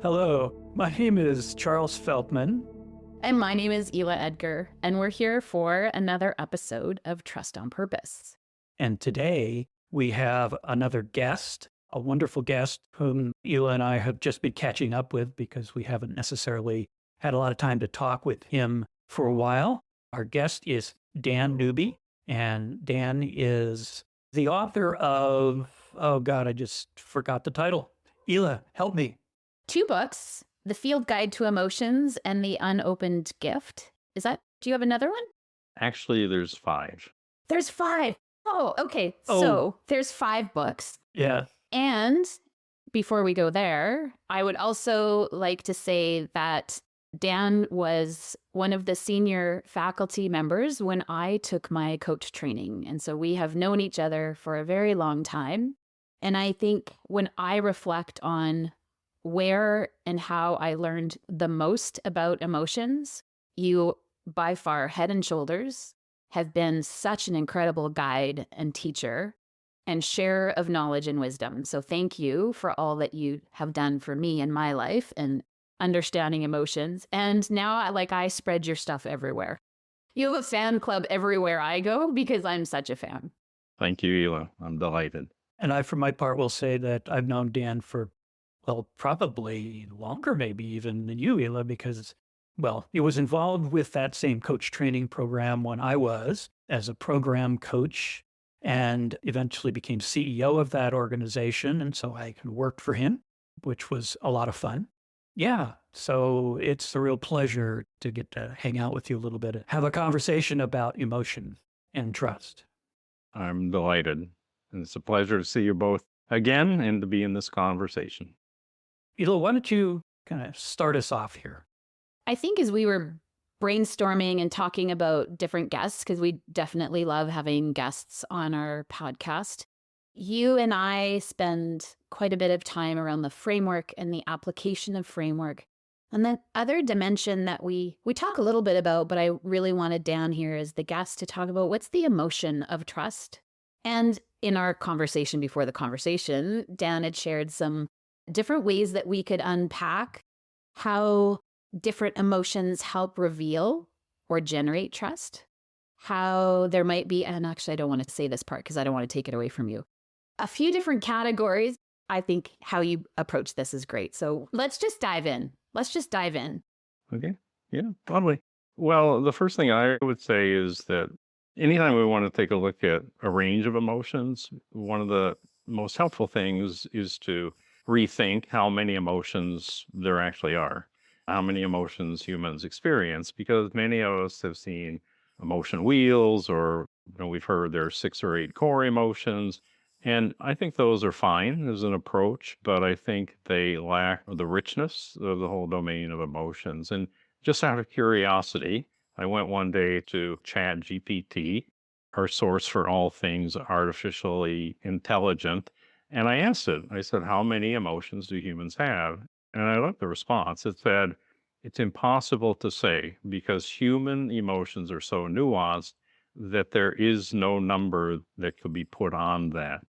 Hello, my name is Charles Feldman. And my name is Ila Edgar, and we're here for another episode of Trust on Purpose. And today we have another guest, a wonderful guest whom Ila and I have just been catching up with because we haven't necessarily had a lot of time to talk with him for a while. Our guest is Dan Newby, and Dan is the author of, oh God, I just forgot the title. Ila, help me. 2 books, The Field Guide to Emotions and The Unopened Gift. Do you have another one? Actually, there's 5. There's 5. Oh, okay. Oh. So there's 5 books. Yeah. And before we go there, I would also like to say that Dan was one of the senior faculty members when I took my coach training. And so we have known each other for a very long time. And I think when I reflect on where and how I learned the most about emotions, you by far, head and shoulders, have been such an incredible guide and teacher and sharer of knowledge and wisdom. So thank you for all that you have done for me in my life and understanding emotions. And now I spread your stuff everywhere. You have a fan club everywhere I go because I'm such a fan. Thank you, Ila. I'm delighted. And I, for my part, will say that I've known Dan for, well, probably longer, maybe even than you, Ila, because, well, he was involved with that same coach training program when I was as a program coach and eventually became CEO of that organization. And so I worked for him, which was a lot of fun. Yeah. So it's a real pleasure to get to hang out with you a little bit, have a conversation about emotion and trust. I'm delighted. And it's a pleasure to see you both again and to be in this conversation. Ila, why don't you kind of start us off here? I think as we were brainstorming and talking about different guests, because we definitely love having guests on our podcast, you and I spend quite a bit of time around the framework and the application of framework. And the other dimension that we talk a little bit about, but I really wanted Dan here as the guest to talk about what's the emotion of trust. And in our conversation before the conversation, Dan had shared some different ways that we could unpack how different emotions help reveal or generate trust, how there might be, and actually I don't want to say this part because I don't want to take it away from you, a few different categories. I think how you approach this is great. So let's just dive in. Okay. Yeah, probably. Well, the first thing I would say is that anytime we want to take a look at a range of emotions, one of the most helpful things is to rethink how many emotions there actually are, how many emotions humans experience, because many of us have seen emotion wheels, or we've heard there are 6 or 8 core emotions. And I think those are fine as an approach, but I think they lack the richness of the whole domain of emotions. And just out of curiosity, I went one day to ChatGPT, our source for all things artificially intelligent, and I asked it, I said, how many emotions do humans have? And I looked at the response. It said, it's impossible to say because human emotions are so nuanced that there is no number that could be put on that.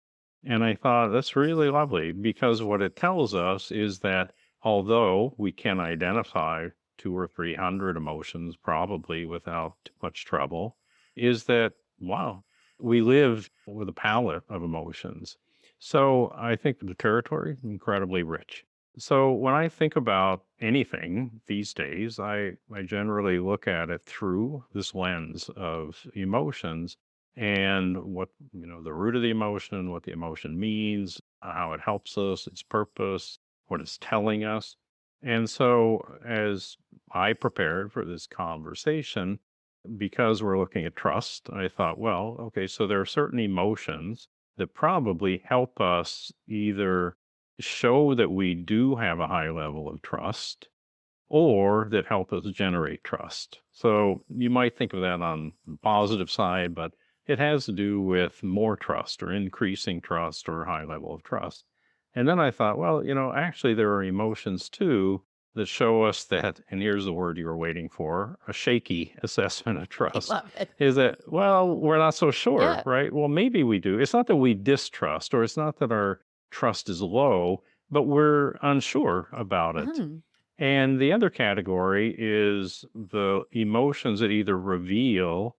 And I thought that's really lovely because what it tells us is that although we can identify 200 or 300 emotions probably without too much trouble, is that, wow, we live with a palette of emotions. So I think the territory is incredibly rich. So when I think about anything these days, I generally look at it through this lens of emotions and what, the root of the emotion, what the emotion means, how it helps us, its purpose, what it's telling us. And so as I prepared for this conversation, because we're looking at trust, I thought, well, okay, so there are certain emotions that probably help us either show that we do have a high level of trust or that help us generate trust. So you might think of that on the positive side, but it has to do with more trust or increasing trust or high level of trust. And then I thought, well, actually there are emotions too that show us that, and here's the word you were waiting for, a shaky assessment of trust. I love it. Is that, well, we're not so sure, Yeah. right? Well, maybe we do. It's not that we distrust, or it's not that our trust is low, but we're unsure about it. Mhm. And the other category is the emotions that either reveal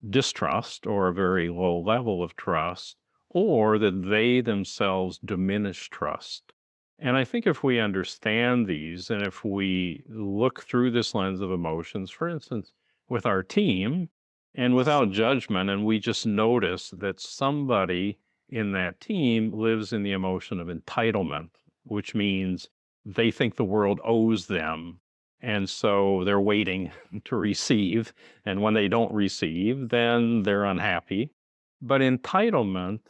distrust or a very low level of trust, or that they themselves diminish trust. And I think if we understand these and if we look through this lens of emotions, for instance, with our team and without judgment, and we just notice that somebody in that team lives in the emotion of entitlement, which means they think the world owes them. And so they're waiting to receive. And when they don't receive, then they're unhappy. But entitlement,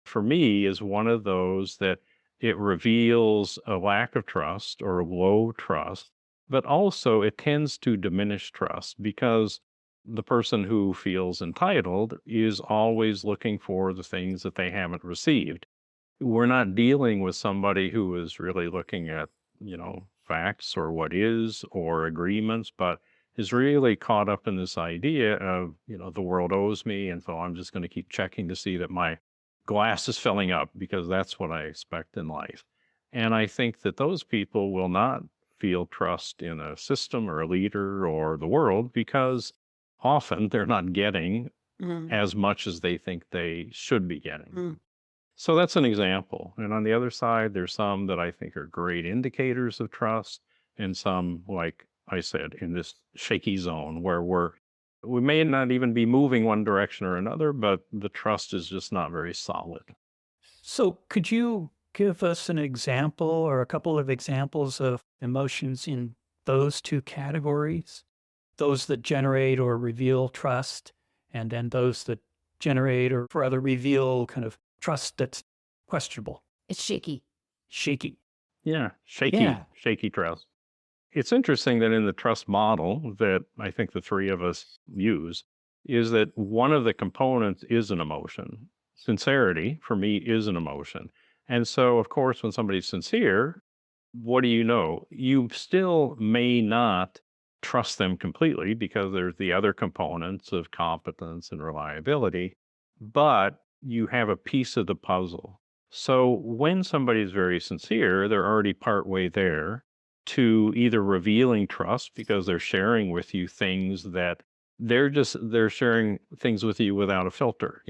for me, is one of those that it reveals a lack of trust or low trust, but also it tends to diminish trust because the person who feels entitled is always looking for the things that they haven't received. We're not dealing with somebody who is really looking at, facts or what is or agreements, but is really caught up in this idea of, the world owes me. And so I'm just going to keep checking to see that my glass is filling up because that's what I expect in life. And I think that those people will not feel trust in a system or a leader or the world because often they're not getting Mm. as much as they think they should be getting. Mm. So that's an example. And on the other side, there's some that I think are great indicators of trust, and some, like I said, in this shaky zone where we may not even be moving one direction or another, but the trust is just not very solid. So could you give us an example or a couple of examples of emotions in those two categories? Those that generate or reveal trust, and then those that generate or rather reveal kind of trust that's questionable, It's shaky. shaky. Yeah, shaky, Yeah. shaky trust. It's interesting that in the trust model that I think the three of us use is that one of the components is an emotion. Sincerity, for me, is an emotion. And so, of course, when somebody's sincere, what do you know? You still may not trust them completely because there's the other components of competence and reliability, but you have a piece of the puzzle. So when somebody's very sincere, they're already partway there to either revealing trust because they're sharing with you things that they're sharing things with you without a filter.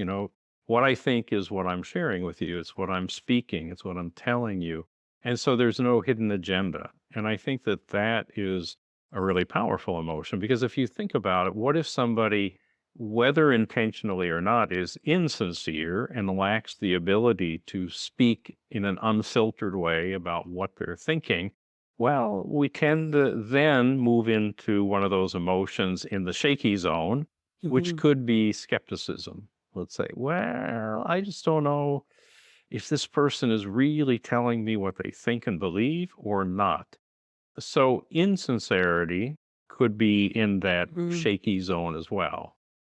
What I think is what I'm sharing with you. It's what I'm speaking. It's what I'm telling you. And so there's no hidden agenda. And I think that that is a really powerful emotion because if you think about it, what if somebody, whether intentionally or not, is insincere and lacks the ability to speak in an unfiltered way about what they're thinking? Well, we tend to then move into one of those emotions in the shaky zone, which Mhm. could be skepticism. Let's say, well, I just don't know if this person is really telling me what they think and believe or not. So insincerity could be in that Mhm. shaky zone as well.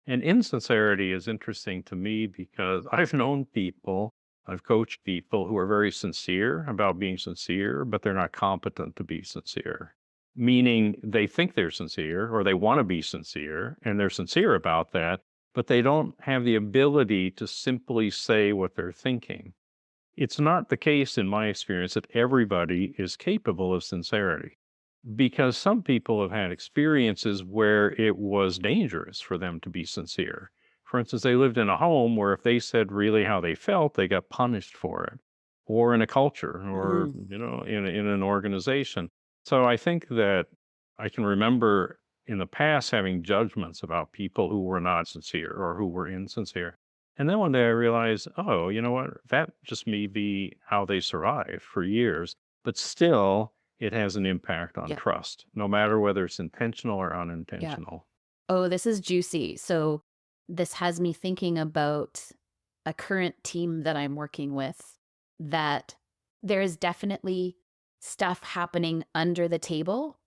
And insincerity is interesting to me because I've known people, I've coached people who are very sincere about being sincere, but they're not competent to be sincere. Meaning they think they're sincere or they want to be sincere and they're sincere about that, but they don't have the ability to simply say what they're thinking. It's not the case in my experience that everybody is capable of sincerity because some people have had experiences where it was dangerous for them to be sincere. For instance, they lived in a home where if they said really how they felt, they got punished for it, or in a culture, or Mhm. in an organization. So I think that I can remember in the past having judgments about people who were not sincere or who were insincere. And then one day I realized, oh, you know what? That just may be how they survived for years. But still, it has an impact on Yeah. trust, no matter whether it's intentional or Yeah. unintentional. Oh, this is juicy. So this has me thinking about a current team that I'm working with, that there is definitely stuff happening under the table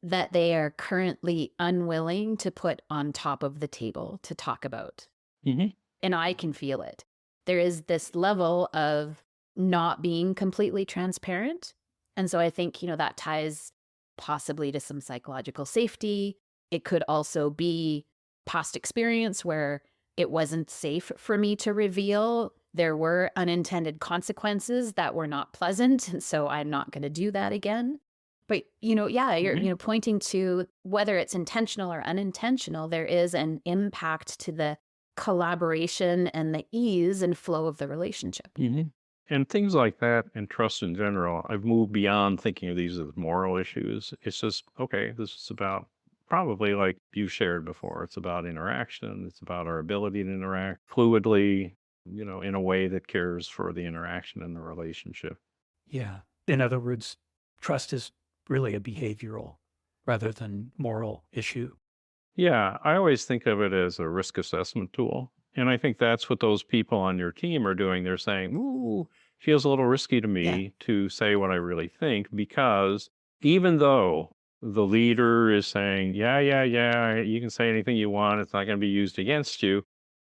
that they are currently unwilling to put on top of the table to talk about. Hmm. And I can feel it. There is this level of not being completely transparent. And so I think, that ties possibly to some psychological safety. It could also be past experience where it wasn't safe for me to reveal there were unintended consequences that were not pleasant. And so I'm not going to do that again. But, yeah, you're, Mhm. pointing to whether it's intentional or unintentional, there is an impact to the collaboration and the ease and flow of the relationship. Mhm. And things like that and trust in general, I've moved beyond thinking of these as moral issues. It's just, okay, this is about probably like you shared before. It's about interaction. It's about our ability to interact fluidly, in a way that cares for the interaction and the relationship. Yeah. In other words, trust is really a behavioral rather than moral issue. Yeah, I always think of it as a risk assessment tool. And I think that's what those people on your team are doing. They're saying, ooh, feels a little risky to Yeah. me to say what I really think, because even though the leader is saying, yeah, yeah, yeah, you can say anything you want, it's not going to be used against you.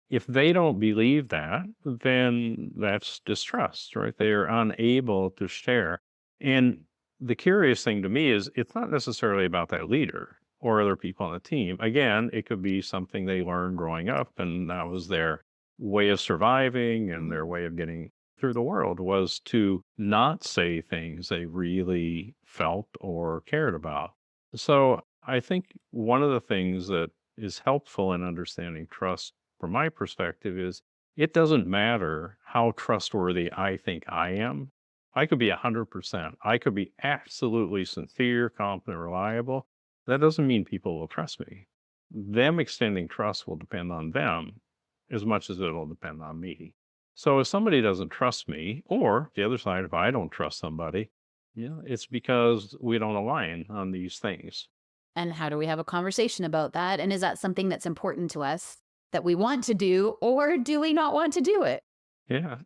If they don't believe that, then that's distrust, right? They are unable to share. And the curious thing to me is it's not necessarily about that leader or other people on the team. Again, it could be something they learned growing up, and that was their way of surviving and their way of getting through the world, was to not say things they really felt or cared about. So I think one of the things that is helpful in understanding trust from my perspective is it doesn't matter how trustworthy I think I am. I could be 100%. I could be absolutely sincere, competent, reliable. That doesn't mean people will trust me. Them extending trust will depend on them as much as it'll depend on me. So if somebody doesn't trust me, or the other side, if I don't trust somebody, it's because we don't align on these things. And how do we have a conversation about that? And is that something that's important to us that we want to do, or do we not want to do it? Yeah.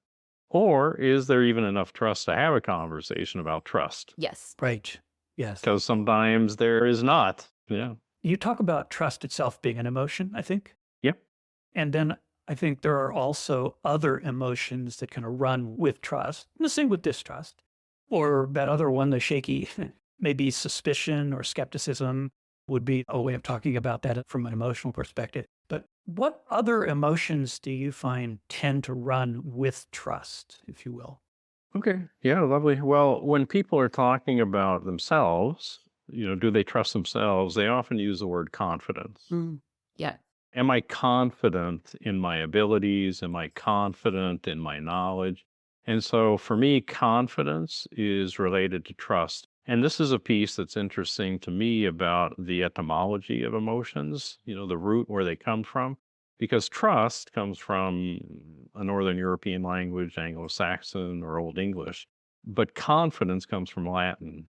Or is there even enough trust to have a conversation about trust? Yes. Right. Yes. Because sometimes there is not. Yeah. You talk about trust itself being an emotion, I think. Yep. And then I think there are also other emotions that kind of run with trust, and the same with distrust. Or that other one, the shaky, maybe suspicion or skepticism would be a way of talking about that from an emotional perspective. But what other emotions do you find tend to run with trust, if you will? Okay. Yeah, lovely. Well, when people are talking about themselves, do they trust themselves? They often use the word confidence. Mm. Yeah. Am I confident in my abilities? Am I confident in my knowledge? And so for me, confidence is related to trust. And this is a piece that's interesting to me about the etymology of emotions, the root where they come from, because trust comes from a Northern European language, Anglo-Saxon or Old English, but confidence comes from Latin.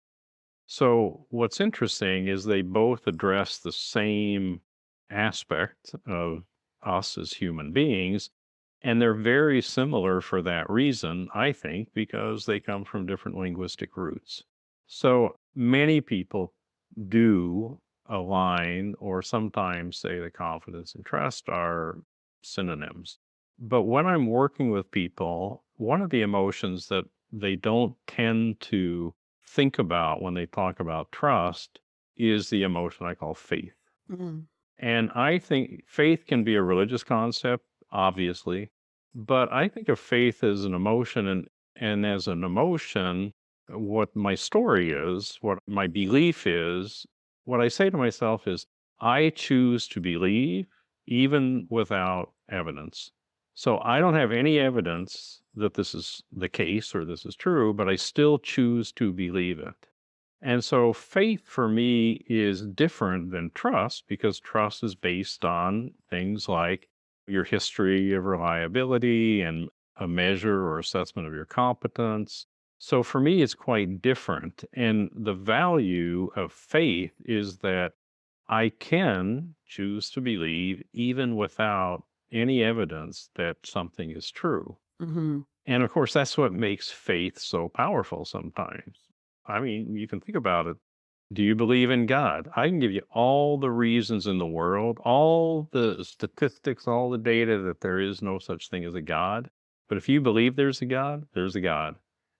So what's interesting is they both address the same aspect of us as human beings, and they're very similar for that reason, I think, because they come from different linguistic roots. So many people do align or sometimes say that confidence and trust are synonyms. But when I'm working with people, one of the emotions that they don't tend to think about when they talk about trust is the emotion I call faith. Mm. And I think faith can be a religious concept, obviously, but I think of faith as an emotion, and as an emotion, what my story is, what my belief is, what I say to myself is, I choose to believe even without evidence. So I don't have any evidence that this is the case or this is true, but I still choose to believe it. And so faith for me is different than trust, because trust is based on things like your history of reliability and a measure or assessment of your competence. So for me, it's quite different. And the value of faith is that I can choose to believe even without any evidence that something is true. Hmm. And of course, that's what makes faith so powerful sometimes. I mean, you can think about it. Do you believe in God? I can give you all the reasons in the world, all the statistics, all the data that there is no such thing as a God. But if you believe there's a God, there's a God.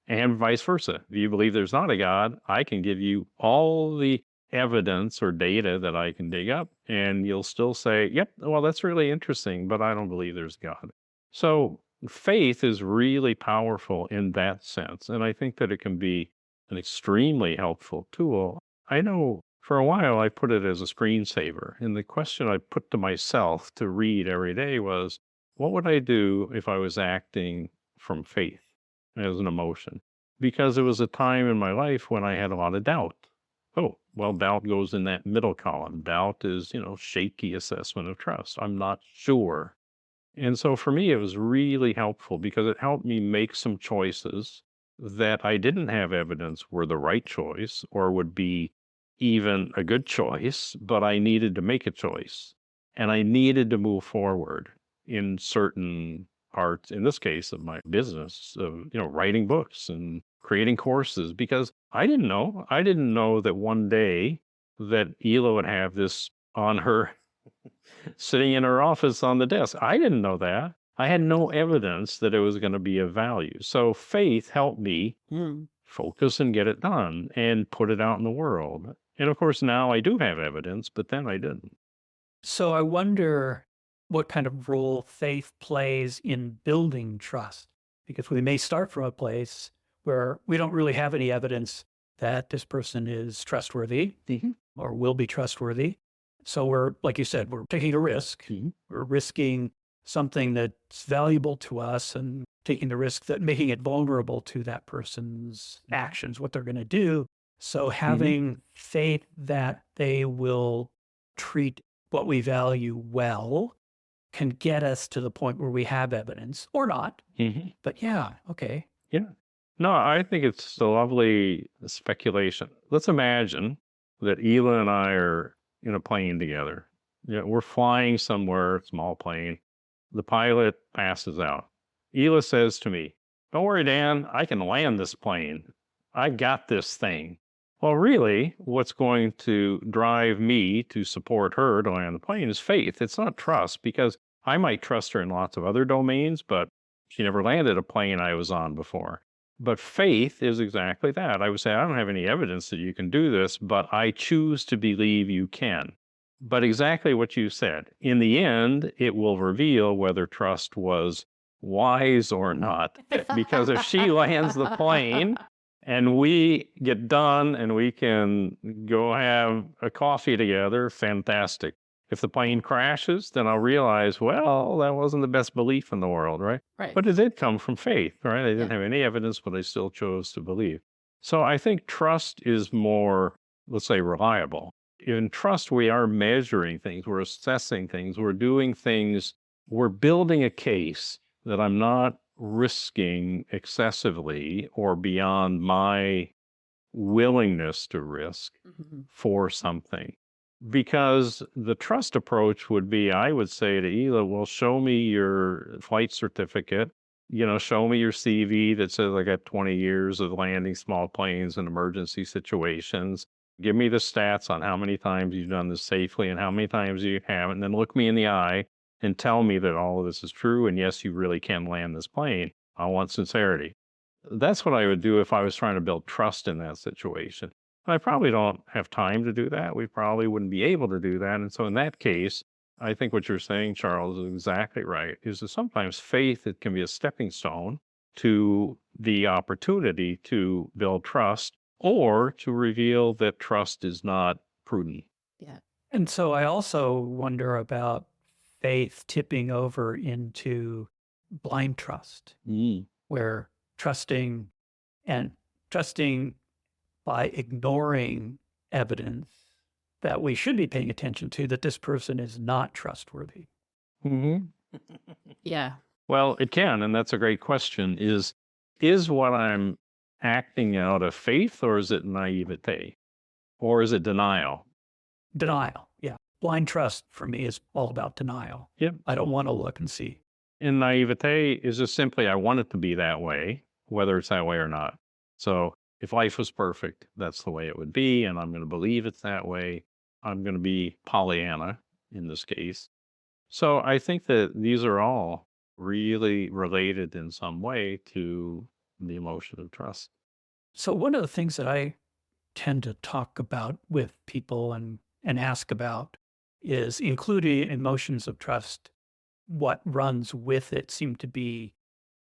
And vice versa. If you believe there's not a God, I can give you all the evidence or data that I can dig up, and you'll still say, yep, well, that's really interesting, but I don't believe there's God. So Faith is really powerful in that sense. And I think that it can be an extremely helpful tool. I know for a while I put it as a screensaver. And the question I put to myself to read every day was, what would I do if I was acting from faith as an emotion? Because it was a time in my life when I had a lot of doubt. Oh, well, doubt goes in that middle column. Doubt is, shaky assessment of trust. I'm not sure. And so for me, it was really helpful because it helped me make some choices that I didn't have evidence were the right choice or would be even a good choice, but I needed to make a choice and I needed to move forward in certain parts, in this case of my business, of, writing books and creating courses, because I didn't know. I didn't know that one day that Ila would have this on her sitting in her office on the desk. I didn't know that. I had no evidence that it was going to be of value. So faith helped me focus and get it done and put it out in the world. And of course, now I do have evidence, but then I didn't. So I wonder what kind of role faith plays in building trust, because we may start from a place where we don't really have any evidence that this person is trustworthy or will be trustworthy. So we're, like you said, we're taking a risk. We're risking something that's valuable to us and taking the risk that making it vulnerable to that person's actions, what they're going to do. So having faith that they will treat what we value well can get us to the point where we have evidence or not. But yeah, okay. Yeah. No, I think it's a lovely speculation. Let's imagine that Ela and I are in a plane together. We're flying somewhere, small plane. The pilot passes out. Ela says to me, "Don't worry, Dan, I can land this plane. I got this thing." Well, really, what's going to drive me to support her to land the plane is faith. It's not trust, because I might trust her in lots of other domains, but she never landed a plane I was on before. But faith is exactly that. I would say, I don't have any evidence that you can do this, but I choose to believe you can. But exactly what you said. In the end, it will reveal whether trust was wise or not. Because if she lands the plane and we get done and we can go have a coffee together, fantastic. If the plane crashes, then I'll realize, well, that wasn't the best belief in the world, right? Right. But it did come from faith, right? I didn't have any evidence, but I still chose to believe. So I think trust is more, let's say, reliable. In trust, we are measuring things, we're assessing things, we're doing things, we're building a case that I'm not risking excessively or beyond my willingness to risk for something. Because the trust approach would be, I would say to Ela, well, show me your flight certificate, show me your CV that says I got 20 years of landing small planes in emergency situations. Give me the stats on how many times you've done this safely and how many times you haven't. And then look me in the eye and tell me that all of this is true. And yes, you really can land this plane. I want sincerity. That's what I would do if I was trying to build trust in that situation. I probably don't have time to do that. We probably wouldn't be able to do that. And so in that case, I think what you're saying, Charles, is exactly right, is that sometimes faith, it can be a stepping stone to the opportunity to build trust or to reveal that trust is not prudent. Yeah. And so I also wonder about faith tipping over into blind trust, where trusting by ignoring evidence that we should be paying attention to that this person is not trustworthy. Yeah. Well, it can, and that's a great question. Is what I'm acting out of faith, or is it naivete? Or is it denial? Denial, yeah. Blind trust for me is all about denial. Yep. I don't want to look and see. And naivete is just simply, I want it to be that way, whether it's that way or not. So if life was perfect, that's the way it would be, and I'm going to believe it's that way. I'm going to be Pollyanna in this case. So I think that these are all really related in some way to the emotion of trust. So one of the things that I tend to talk about with people and ask about is, including emotions of trust, what runs with it seem to be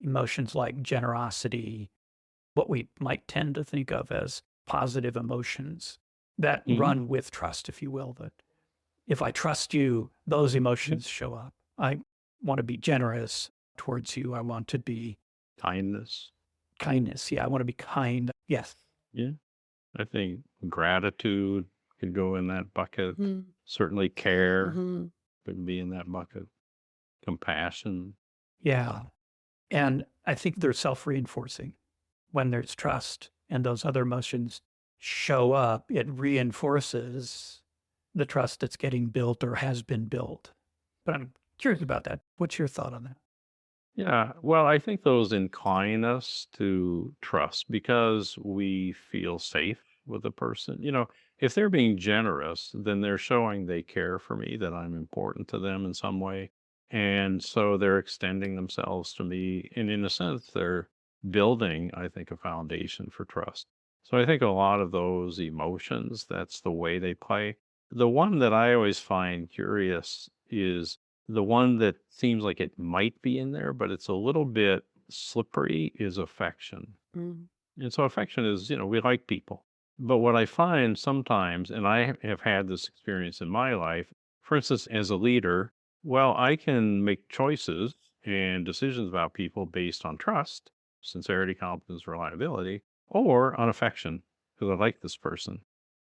emotions like generosity, what we might tend to think of as positive emotions that run with trust, if you will, that if I trust you, those emotions show up. I want to be generous towards you. I want to be Kindness. kindness. Yeah, I want to be kind. Yes. Yeah. I think gratitude could go in that bucket. Mhm. Certainly care Mhm. could be in that bucket. Compassion. Yeah. And I think they're self-reinforcing. When there's trust and those other emotions show up, it reinforces the trust that's getting built or has been built. But I'm curious about that. What's your thought on that? Yeah. Well, I think those incline us to trust because we feel safe with a person. If they're being generous, then they're showing they care for me, that I'm important to them in some way. And so they're extending themselves to me. And in a sense, they're building, I think, a foundation for trust. So I think a lot of those emotions, that's the way they play. The one that I always find curious is the one that seems like it might be in there, but it's a little bit slippery, is affection. Mm. And so affection is, we like people. But what I find sometimes, and I have had this experience in my life, for instance, as a leader, well, I can make choices and decisions about people based on trust, sincerity, competence, reliability, or on affection, because I like this person.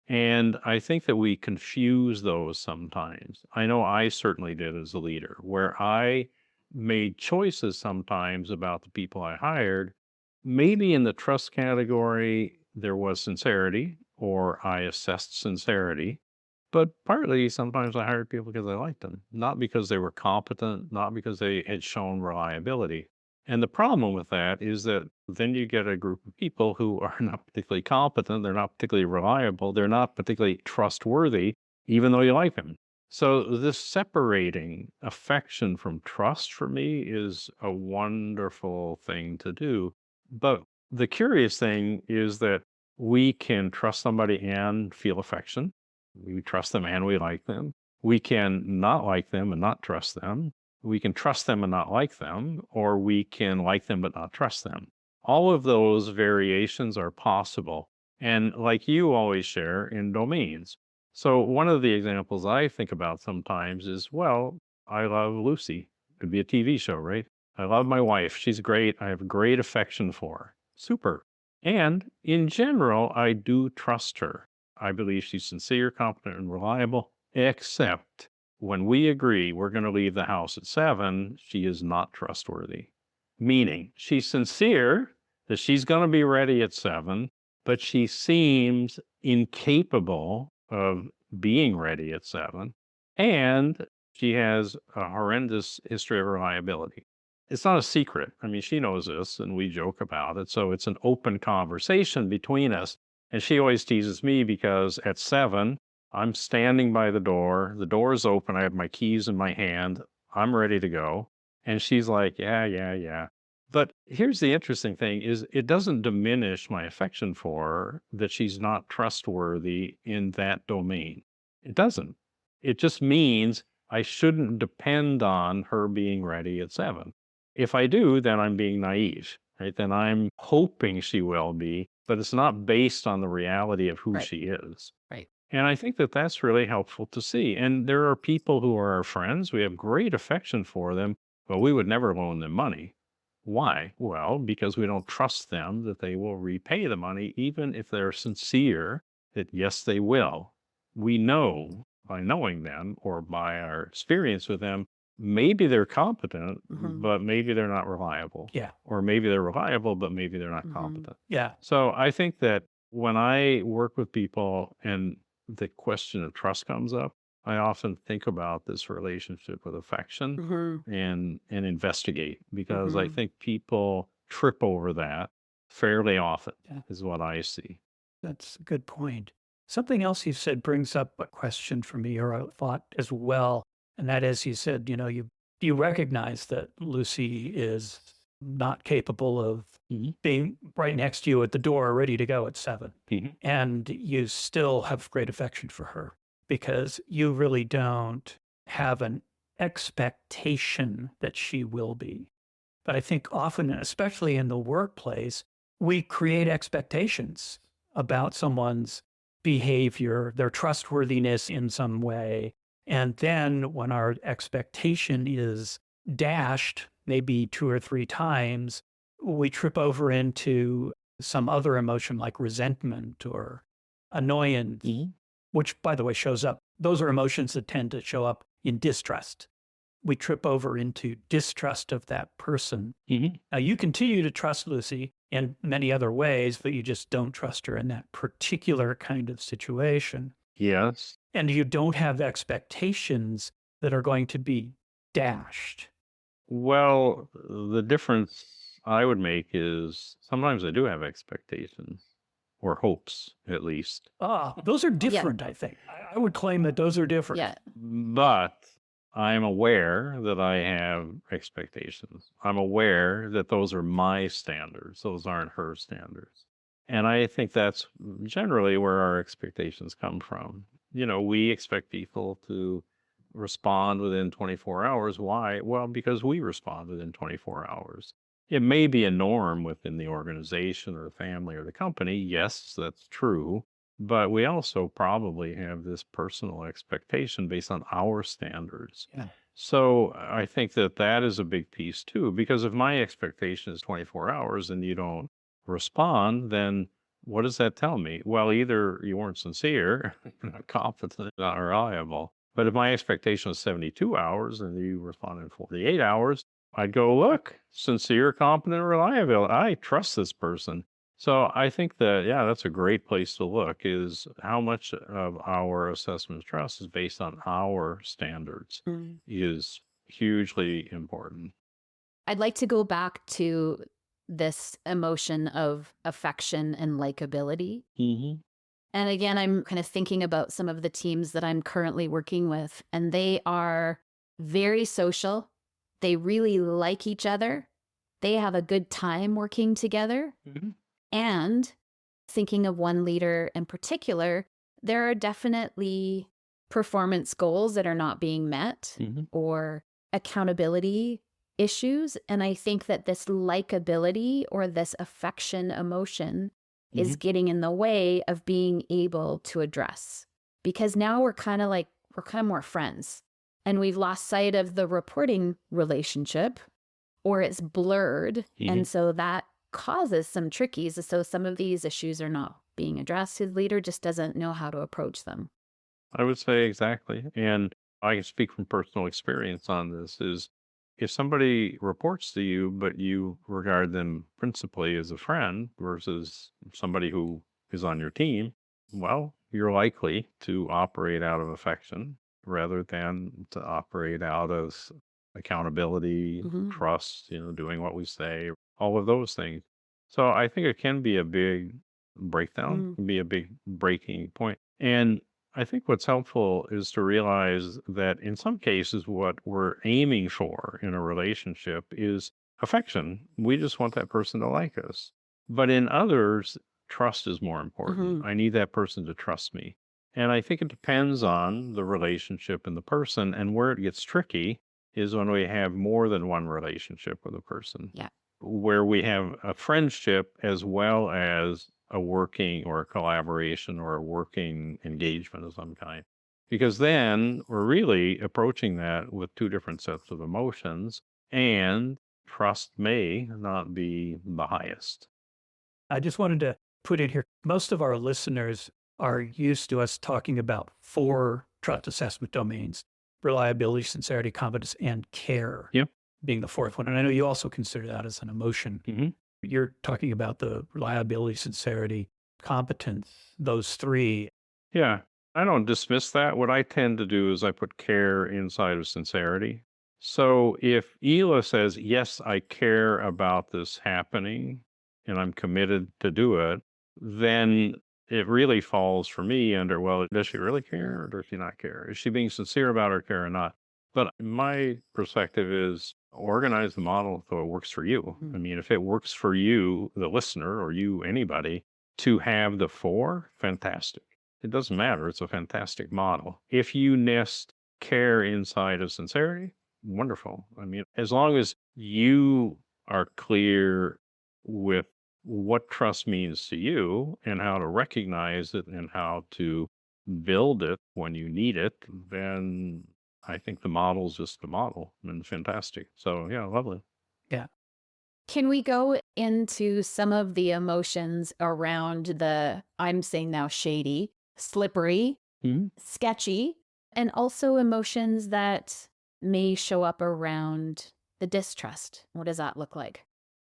And I think that we confuse those sometimes. I know I certainly did as a leader, where I made choices sometimes about the people I hired. Maybe in the trust category, there was sincerity, or I assessed sincerity. But partly, sometimes I hired people because I liked them, not because they were competent, not because they had shown reliability. And the problem with that is that then you get a group of people who are not particularly competent, they're not particularly reliable, they're not particularly trustworthy, even though you like them. So this separating affection from trust for me is a wonderful thing to do. But the curious thing is that we can trust somebody and feel affection. We trust them and we like them. We can not like them and not trust them. We can trust them and not like them, or we can like them but not trust them. All of those variations are possible. And like you always share, in domains. So one of the examples I think about sometimes is, well, I love Lucy. Could be a TV show, right? I love my wife. She's great. I have great affection for her. Super. And in general, I do trust her. I believe she's sincere, competent, and reliable, except when we agree we're going to leave the house at 7, she is not trustworthy. Meaning, she's sincere that she's going to be ready at 7, but she seems incapable of being ready at 7. And she has a horrendous history of reliability. It's not a secret. I mean, she knows this and we joke about it. So it's an open conversation between us. And she always teases me because at 7, I'm standing by the door is open, I have my keys in my hand, I'm ready to go. And she's like, yeah. But here's the interesting thing is it doesn't diminish my affection for her that she's not trustworthy in that domain. It doesn't. It just means I shouldn't depend on her being ready at 7. If I do, then I'm being naive, right? Then I'm hoping she will be, but it's not based on the reality of who Right. she is. Right. And I think that that's really helpful to see. And there are people who are our friends. We have great affection for them, but we would never loan them money. Why? Well, because we don't trust them that they will repay the money, even if they're sincere that yes, they will. We know by knowing them or by our experience with them, maybe they're competent, Mhm. but maybe they're not reliable. Yeah. Or maybe they're reliable, but maybe they're not Mhm. competent. Yeah. So I think that when I work with people and the question of trust comes up, I often think about this relationship with affection Mhm. and investigate because I Mhm. think people trip over that fairly often, Yeah. is what I see. That's a good point. Something else you said brings up a question for me or a thought as well. And that is, you said, you recognize that Lucy is not capable of Mhm. being right next to you at the door, ready to go at 7. Mhm. And you still have great affection for her because you really don't have an expectation that she will be. But I think often, especially in the workplace, we create expectations about someone's behavior, their trustworthiness in some way. And then when our expectation is dashed, maybe 2 or 3 times, we trip over into some other emotion like resentment or annoyance, which, by the way, shows up. Those are emotions that tend to show up in distrust. We trip over into distrust of that person. Now, you continue to trust Lucy in many other ways, but you just don't trust her in that particular kind of situation. Yes. And you don't have expectations that are going to be dashed. Well, the difference I would make is sometimes I do have expectations or hopes, at least. Those are different, I think. I would claim that those are different. Yeah. But I'm aware that I have expectations. I'm aware that those are my standards. Those aren't her standards. And I think that's generally where our expectations come from. We expect people to respond within 24 hours. Why? Well, because we respond within 24 hours. It may be a norm within the organization or the family or the company. Yes, that's true. But we also probably have this personal expectation based on our standards. Yeah. So I think that is a big piece too, because if my expectation is 24 hours and you don't respond, then what does that tell me? Well, either you weren't sincere, you're not competent, not reliable. But if my expectation was 72 hours and you respond in 48 hours, I'd go, look, sincere, competent, reliable. I trust this person. So I think that, that's a great place to look, is how much of our assessment of trust is based on our standards is hugely important. I'd like to go back to this emotion of affection and likability. And again, I'm kind of thinking about some of the teams that I'm currently working with, and they are very social. They really like each other. They have a good time working together. And thinking of one leader in particular, there are definitely performance goals that are not being met or accountability issues. And I think that this likability or this affection emotion is getting in the way of being able to address. Because now we're kind of more friends. And we've lost sight of the reporting relationship, or it's blurred. And so that causes some trickies. So some of these issues are not being addressed. His leader just doesn't know how to approach them. I would say exactly. And I can speak from personal experience on this, is if somebody reports to you, but you regard them principally as a friend versus somebody who is on your team, well, you're likely to operate out of affection rather than to operate out of accountability, trust, doing what we say, all of those things. So I think it can be a big breakdown, can be a big breaking point. And I think what's helpful is to realize that in some cases, what we're aiming for in a relationship is affection. We just want that person to like us. But in others, trust is more important. I need that person to trust me. And I think it depends on the relationship and the person. And where it gets tricky is when we have more than one relationship with a person. Yeah. Where we have a friendship as well as a working or a collaboration or a working engagement of some kind. Because then we're really approaching that with two different sets of emotions, and trust may not be the highest. I just wanted to put in here, most of our listeners are used to us talking about 4 trust assessment domains: reliability, sincerity, competence, and care. Yep. Being the 4th one. And I know you also consider that as an emotion. You're talking about the reliability, sincerity, competence, those 3. Yeah, I don't dismiss that. What I tend to do is I put care inside of sincerity. So if Ila says, yes, I care about this happening and I'm committed to do it, then it really falls for me under, well, does she really care or does she not care? Is she being sincere about her care or not? But my perspective is organize the model so it works for you. I mean, if it works for you, the listener, or you, anybody, to have the 4, fantastic. It doesn't matter. It's a fantastic model. If you nest care inside of sincerity, wonderful. I mean, as long as you are clear with what trust means to you and how to recognize it and how to build it when you need it, then I think the model's just the model and fantastic. So yeah, lovely. Yeah. Can we go into some of the emotions around the, I'm saying now, shady, slippery, Mhm. sketchy, and also emotions that may show up around the distrust? What does that look like?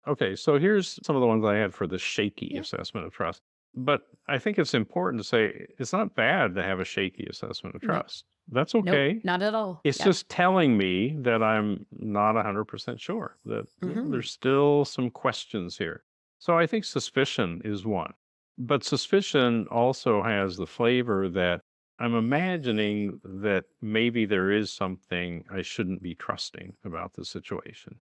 Okay, so here's some of the ones I had for the shaky Yeah. assessment of trust. But I think it's important to say it's not bad to have a shaky assessment of No, trust. That's nope, okay. not at all. It's Yep. just telling me that I'm not 100% sure, that Hmm. there's still some questions here. So I think suspicion is one. But suspicion also has the flavor that I'm imagining that maybe there is something I shouldn't be trusting about the situation.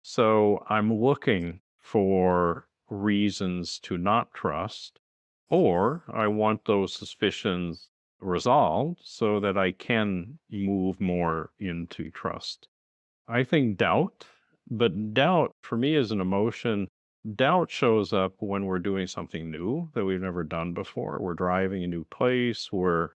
So I'm looking for reasons to not trust, or I want those suspicions resolved so that I can move more into trust. I think doubt, but doubt for me is an emotion. Doubt shows up when we're doing something new that we've never done before. We're driving a new place, we're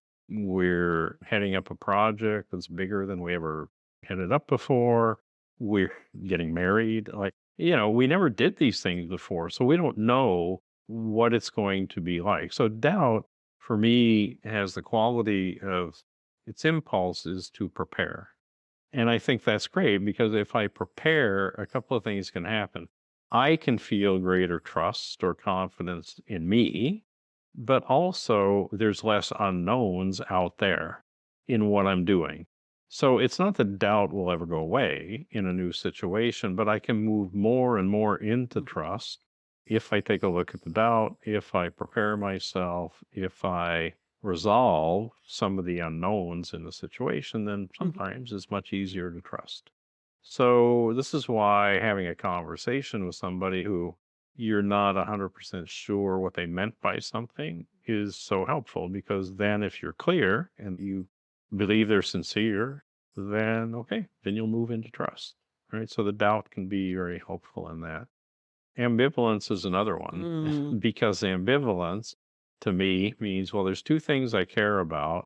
heading up a project that's bigger than we ever headed up before. We're getting married. Like, we never did these things before, so we don't know what it's going to be like. So doubt for me has the quality of its impulse is to prepare. And I think that's great because if I prepare, a couple of things can happen. I can feel greater trust or confidence in me, but also there's less unknowns out there in what I'm doing. So it's not that doubt will ever go away in a new situation, but I can move more and more into trust if I take a look at the doubt, if I prepare myself, if I resolve some of the unknowns in the situation, then Mhm. sometimes it's much easier to trust. So this is why having a conversation with somebody who you're not 100% sure what they meant by something is so helpful, because then if you're clear and you believe they're sincere, then okay, then you'll move into trust. Right? So the doubt can be very helpful in that. Ambivalence is another one Mm. because ambivalence to me means, well, there's two things I care about,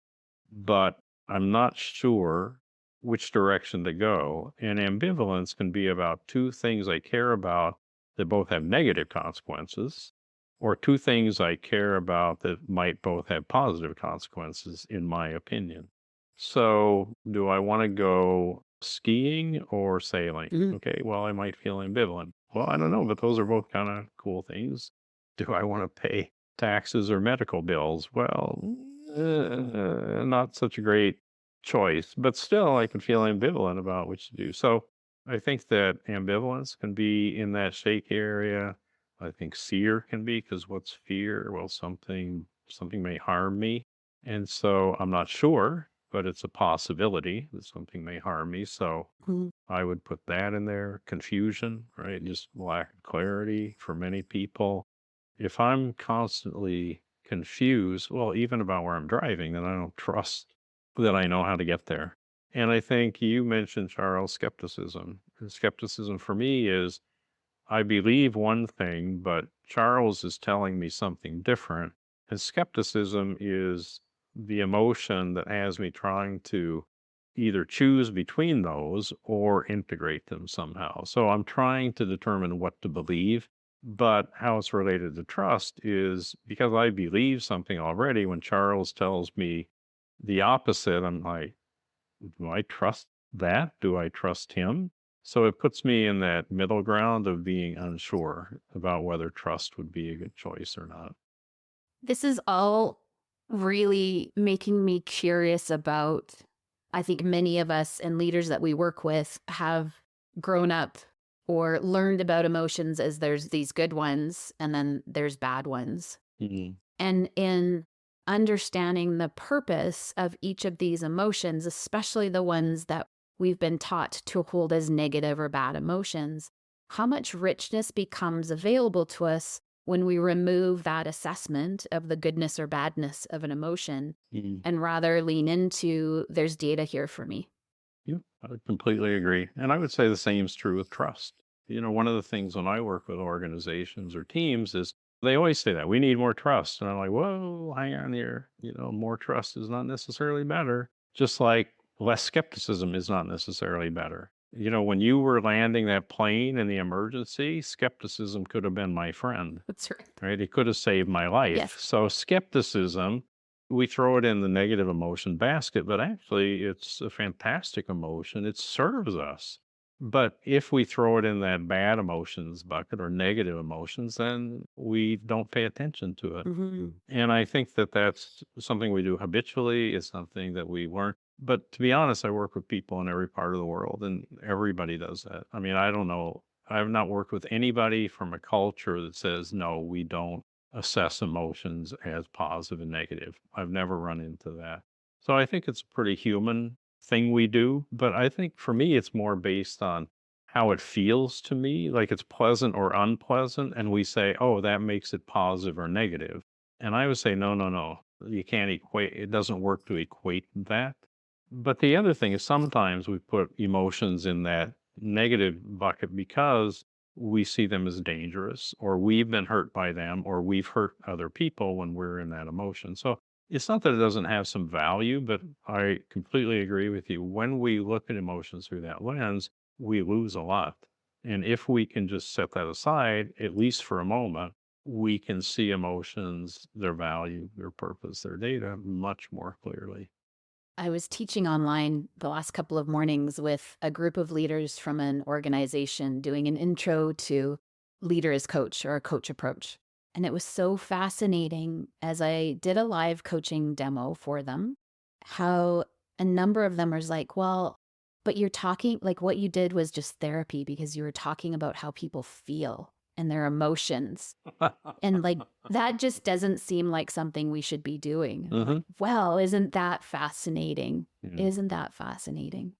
but I'm not sure which direction to go. And ambivalence can be about two things I care about that both have negative consequences, or two things I care about that might both have positive consequences, in my opinion. So, do I want to go skiing or sailing? Mhm. Okay, well, I might feel ambivalent. Well, I don't know, but those are both kind of cool things. Do I want to pay taxes or medical bills? Well, not such a great choice, but still I can feel ambivalent about which to do. So I think that ambivalence can be in that shake area. I think fear can be, because what's fear? Well, something may harm me. And so I'm not sure, but it's a possibility that something may harm me. So Mhm. I would put that in there. Confusion, right? Just lack of clarity for many people. If I'm constantly confused, well, even about where I'm driving, then I don't trust that I know how to get there. And I think you mentioned, Charles, skepticism. And skepticism for me is I believe one thing, but Charles is telling me something different. And skepticism is the emotion that has me trying to either choose between those or integrate them somehow. So I'm trying to determine what to believe, but how it's related to trust is because I believe something already. When Charles tells me the opposite, I'm like, do I trust that? Do I trust him? So it puts me in that middle ground of being unsure about whether trust would be a good choice or not. This is all really making me curious about, I think many of us and leaders that we work with have grown up or learned about emotions as there's these good ones and then there's bad ones. Mhm. And in understanding the purpose of each of these emotions, especially the ones that we've been taught to hold as negative or bad emotions, how much richness becomes available to us when we remove that assessment of the goodness or badness of an emotion Mhm. and rather lean into there's data here for me. Yep, I would completely agree. And I would say the same is true with trust. One of the things when I work with organizations or teams is they always say that we need more trust. And I'm like, whoa, hang on here. More trust is not necessarily better. Just like less skepticism is not necessarily better. When you were landing that plane in the emergency, skepticism could have been my friend, That's right. right? It could have saved my life. Yes. So skepticism, we throw it in the negative emotion basket, but actually it's a fantastic emotion. It serves us. But if we throw it in that bad emotions bucket or negative emotions, then we don't pay attention to it. Mm-hmm. And I think that that's something we do habitually. It's something that we learn. But to be honest, I work with people in every part of the world, and everybody does that. I mean, I don't know. I've not worked with anybody from a culture that says, no, we don't assess emotions as positive and negative. I've never run into that. So I think it's a pretty human thing we do. But I think for me, it's more based on how it feels to me, like it's pleasant or unpleasant. And we say, oh, that makes it positive or negative. And I would say, no, no, no. You can't equate. It doesn't work to equate that. But the other thing is sometimes we put emotions in that negative bucket because we see them as dangerous, or we've been hurt by them, or we've hurt other people when we're in that emotion. So it's not that it doesn't have some value, but I completely agree with you. When we look at emotions through that lens, we lose a lot. And if we can just set that aside, at least for a moment, we can see emotions, their value, their purpose, their data much more clearly. I was teaching online the last couple of mornings with a group of leaders from an organization doing an intro to leader as coach or a coach approach. And it was so fascinating as I did a live coaching demo for them, how a number of them was like, well, but you're talking like what you did was just therapy because you were talking about how people feel and their emotions. And like, that just doesn't seem like something we should be doing. I'm like, well, isn't that fascinating? Yeah. Isn't that fascinating?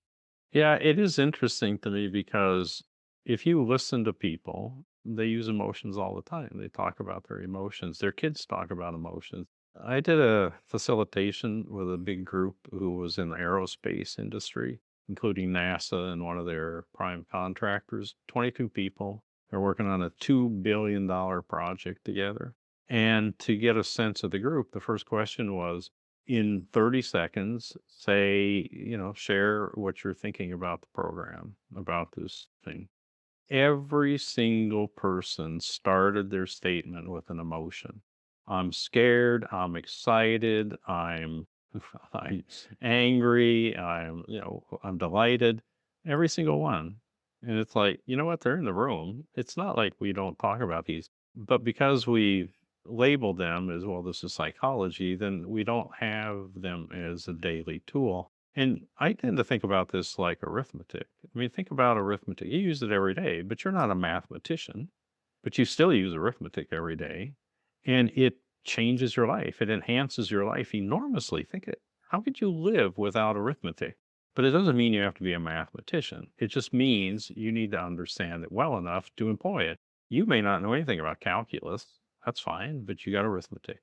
Yeah, it is interesting to me because if you listen to people, they use emotions all the time. They talk about their emotions. Their kids talk about emotions. I did a facilitation with a big group who was in the aerospace industry, including NASA and one of their prime contractors, 22 people. They're working on a $2 billion project together. And to get a sense of the group, the first question was, in 30 seconds, say, share what you're thinking about the program, about this thing. Every single person started their statement with an emotion. I'm scared, I'm excited, I'm angry, I'm delighted. Every single one. And it's like, you know what? They're in the room. It's not like we don't talk about these, but because we've labeled them as, well, this is psychology, then we don't have them as a daily tool. And I tend to think about this like arithmetic. I mean, think about arithmetic. You use it every day, but you're not a mathematician, but you still use arithmetic every day. And it changes your life. It enhances your life enormously. How could you live without arithmetic? But it doesn't mean you have to be a mathematician. It just means you need to understand it well enough to employ it. You may not know anything about calculus. That's fine, but you got arithmetic.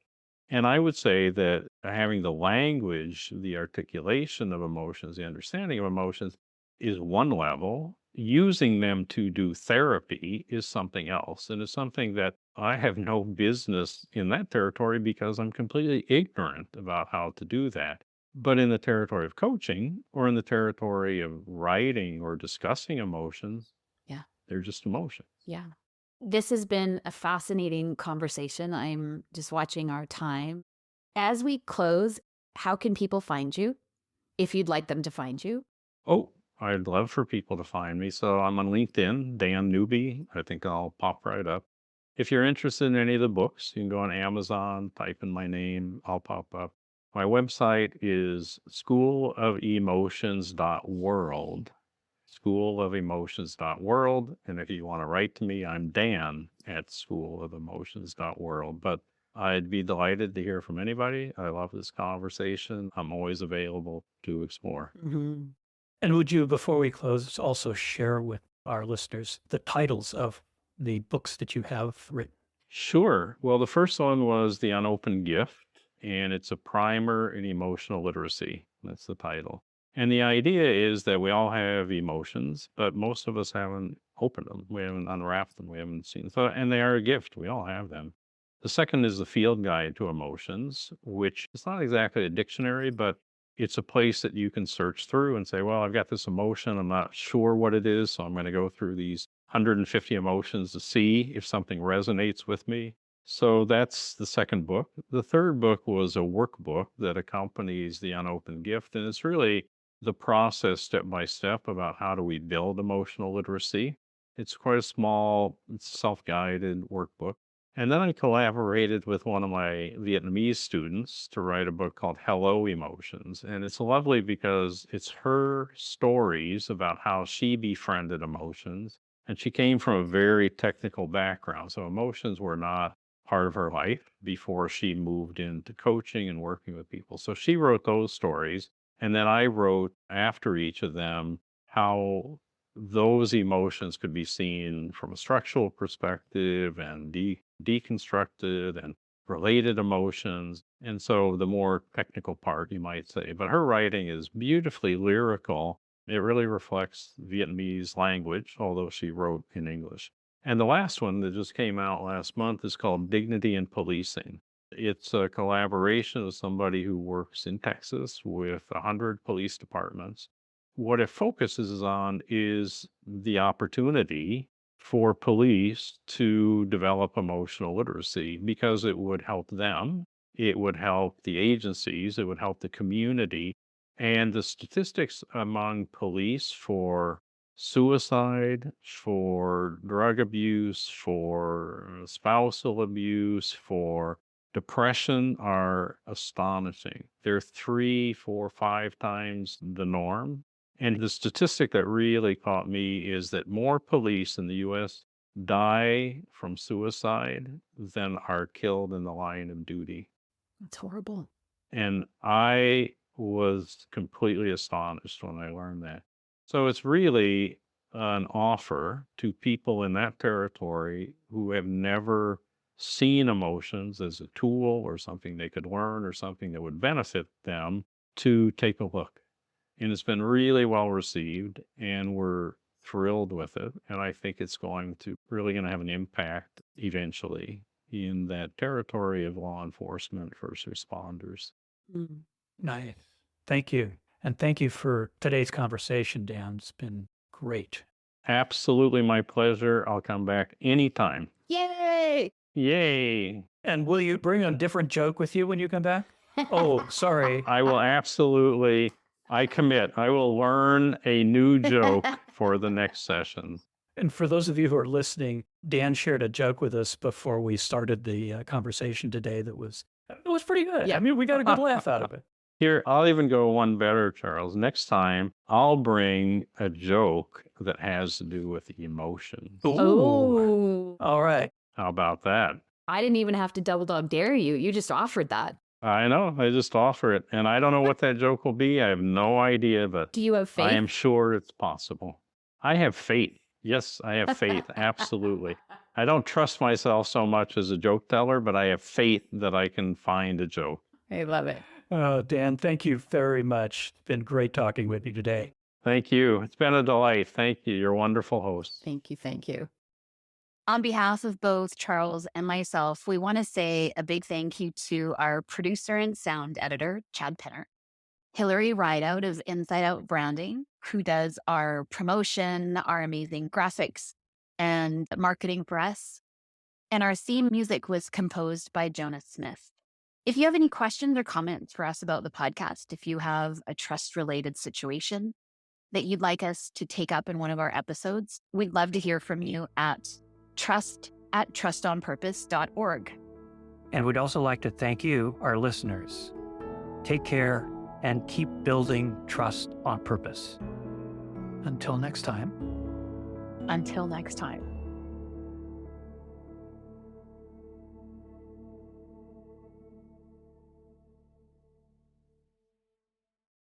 And I would say that having the language, the articulation of emotions, the understanding of emotions is one level. Using them to do therapy is something else. And it's something that I have no business in that territory because I'm completely ignorant about how to do that. But in the territory of coaching or in the territory of writing or discussing emotions, Yeah. they're just emotions. Yeah. This has been a fascinating conversation. I'm just watching our time. As we close, how can people find you if you'd like them to find you? Oh, I'd love for people to find me. So I'm on LinkedIn, Dan Newby. I think I'll pop right up. If you're interested in any of the books, you can go on Amazon, type in my name, I'll pop up. My website is schoolofemotions.world. Schoolofemotions.world. And if you want to write to me, I'm Dan at schoolofemotions.world. But I'd be delighted to hear from anybody. I love this conversation. I'm always available to explore. Mm-hmm. And would you, before we close, also share with our listeners the titles of the books that you have written? Sure. Well, the first one was The Unopened Gift, and it's a primer in emotional literacy. That's the title. And the idea is that we all have emotions, but most of us haven't opened them. We haven't unwrapped them. We haven't seen them. So, and they are a gift. We all have them. The second is the Field Guide to Emotions, which is not exactly a dictionary, but it's a place that you can search through and say, well, I've got this emotion. I'm not sure what it is. So I'm going to go through these 150 emotions to see if something resonates with me. So that's the second book. The third book was a workbook that accompanies the unopened gift. And it's really the process step by step about how do we build emotional literacy. It's quite a small, self-guided workbook. And then I collaborated with one of my Vietnamese students to write a book called Hello Emotions. And it's lovely because it's her stories about how she befriended emotions. And she came from a very technical background. So emotions were not part of her life before she moved into coaching and working with people. So she wrote those stories. And then I wrote after each of them how those emotions could be seen from a structural perspective and deconstructed and related emotions. And so the more technical part, you might say. But her writing is beautifully lyrical. It really reflects Vietnamese language, although she wrote in English. And the last one that just came out last month is called Dignity in Policing. It's a collaboration with somebody who works in Texas with 100 police departments. What it focuses on is the opportunity for police to develop emotional literacy because it would help them, it would help the agencies, it would help the community. And the statistics among police for suicide, for drug abuse, for spousal abuse, for depression are astonishing. They're 3, 4, 5 times the norm. And the statistic that really caught me is that more police in the U.S. die from suicide than are killed in the line of duty. That's horrible. And I was completely astonished when I learned that. So it's really an offer to people in that territory who have never seen emotions as a tool or something they could learn or something that would benefit them to take a look. And it's been really well received, and we're thrilled with it. And I think it's really going to have an impact eventually in that territory of law enforcement, first responders. Mm. Nice. Thank you. And thank you for today's conversation, Dan. It's been great. Absolutely my pleasure. I'll come back anytime. Yay! Yay. And will you bring a different joke with you when you come back? Oh, sorry. I will absolutely, I commit. I will learn a new joke for the next session. And for those of you who are listening, Dan shared a joke with us before we started the conversation today that was pretty good. Yeah. I mean, we got a good laugh out of it. Here, I'll even go one better, Charles. Next time, I'll bring a joke that has to do with emotions. Oh. All right. How about that? I didn't even have to double dog dare you. You just offered that. I know. I just offer it. And I don't know what that joke will be. I have no idea, but Do you have faith? I am sure it's possible. I have faith. Yes, I have faith. Absolutely. I don't trust myself so much as a joke teller, but I have faith that I can find a joke. I love it. Dan, thank you very much. It's been great talking with you today. Thank you. It's been a delight. Thank you. You're a wonderful host. Thank you. Thank you. On behalf of both Charles and myself, we want to say a big thank you to our producer and sound editor, Chad Penner, Hillary Rideout of Inside Out Branding, who does our promotion, our amazing graphics, and marketing for us. And our theme music was composed by Jonas Smith. If you have any questions or comments for us about the podcast, if you have a trust-related situation that you'd like us to take up in one of our episodes, we'd love to hear from you at trust@trustonpurpose.org. And we'd also like to thank you, our listeners. Take care and keep building trust on purpose. Until next time. Until next time.